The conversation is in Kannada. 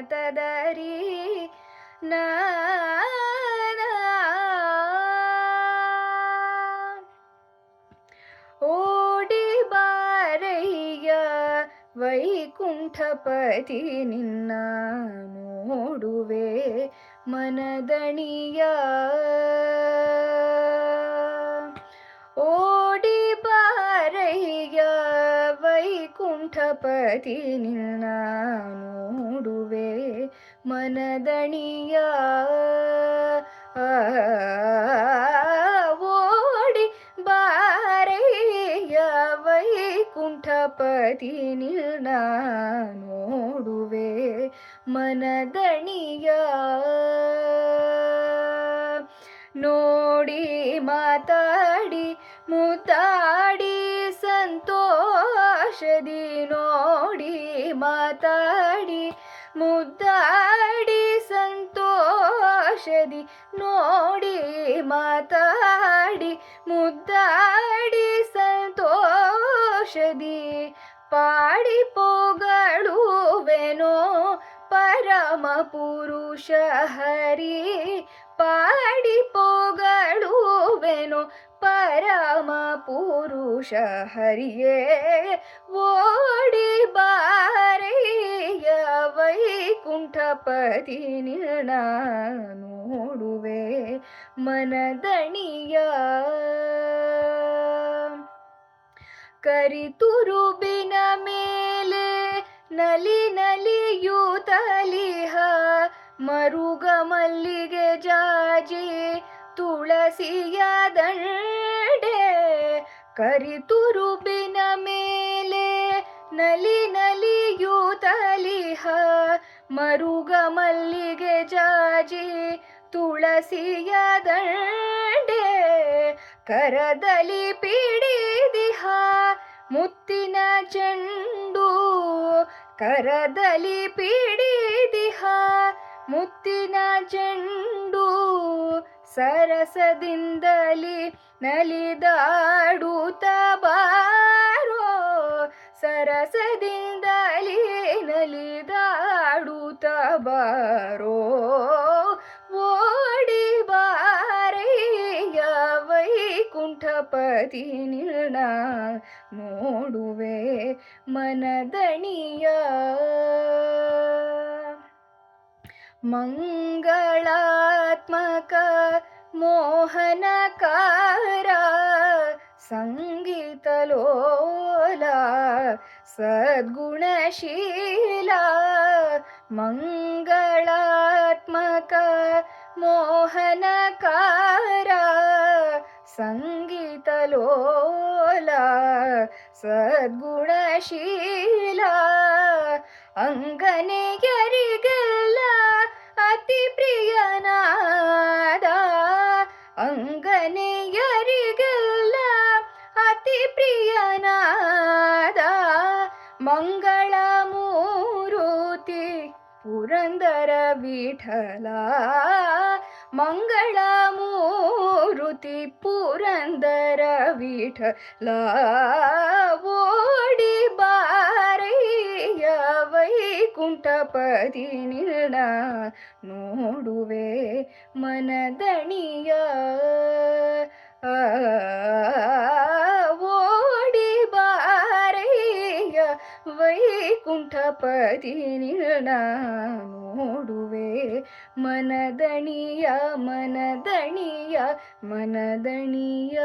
ತದರಿ ನಾ ಓಡಿ ಬಾರಯ್ಯ ವೈಕುಂಠಪತಿ ನಿನ್ನ ನೋಡುವೆ ಮನದಣಿಯ ಓಡಿ ಬಾರಯ್ಯ ವೈಕುಂಠಪತಿ ನಿನ್ನ ನೋಡುವೆ ಮನದಣಿಯ ಓಡಿ ಬಾರಯ್ಯ ವೈಕುಂಠಪತಿ ನಿನ್ನ ನೋಡುವೆ ಮನದಣಿಯ ನೋಡಿ ಮಾತಾಡಿ ಮುದ್ದಾಡಿ ಸಂತೋಷದಿ ನೋಡಿ ಮಾತಾಡಿ ಮುದ್ದಾಡಿ ಸಂತೋಷದಿ ನೋಡಿ ಮಾತಾಡಿ ಮುದ್ದಾಡಿ ಸಂತೋಷದಿ ಪಾಡಿ ಪೊಗಳುವೆನೋ ಪರಮ ಪುರುಷ ಹರಿ ಪಾಡಿ ಪೊಗಳುವೆನೋ ಪರಮ ಪುರುಷ ಹರಿಯೇ ಓಡಿ ಬಾರಯ್ಯ ವೈಕುಂಠಪತಿ ನಿನ್ನ ನೋಡುವೆ ಮನದಣಿಯ ಕರಿತುರುಬಿನ ಮೇಲೆ ನಲಿ ನಲಿಯೂತಲಿಹ ಮರುಗ ಮಲ್ಲಿಗೆ ಜಾಜಿ ತುಳಸಿಯ ದಂಡೆ ಕರಿತುರುಬಿನ ಮೇಲೆ ನಲಿ ನಲಿಯೂತಲಿಹ ಮರುಗ ಮಲ್ಲಿಗೆ ಜಾಜಿ ತುಳಸಿಯ ದಂಡೆ ಕರದಲ್ಲಿ ಪಿಡಿದಿಹ ಮುತ್ತಿನ ಚೆಂಡು ಕರದಲ್ಲಿ ಪಿಡಿದಿಹ ಮುತ್ತಿನ ಚೆಂಡು ಸರಸದಿಂದಲಿ ನಲಿದಾಡುತ್ತ ಬಾರೋ ಸರಸದಿಂದಲಿ ನಲಿದಾಡುತ್ತ ಬಾರೋ ಓಡಿ ಬಾರಯ್ಯ ವೈಕುಂಠಪತಿ ನಿನ್ನ ನೋಡುವೆ ಮನದಣಿಯ ಮಂಗಳಾತ್ಮಕ ಮೋಹನಕಾರ ಸಂಗೀತಲೋಲ ಸದ್ಗುಣಶೀಲ ಮಂಗಳಾತ್ಮಕ ಮೋಹನಕಾರ ಸಂಗೀತಲೋಲ ಸದ್ಗುಣಶೀಲ ಅಂಗನೆಯರಿಗೆಲ್ಲ ಅತಿ ಪ್ರಿಯನಾದ ಅಂಗನೆಯರಿಗೆಲ್ಲ ಅತಿ ಪ್ರಿಯನಾದ ಮಂಗಳ ಮೂರುತಿ ಪುರಂದರ ವಿಠಲ ಮಂಗಳ ಮೂರುತಿ ಪುರಂದರ ವಿಠಲ ಓಡಿ ಬಾರಯ್ಯ ವೈಕುಂಠಪತಿ ನಿನ್ನ ನೋಡುವೆ ಮನದಣಿಯ ಓಡಿ ಬಾರಯ್ಯ ವೈಕುಂಠಪತಿ ನಿನ್ನ ನೋಡುವೆ ಮನದಣಿಯ ಮನದಣಿಯ ಮನದಣಿಯ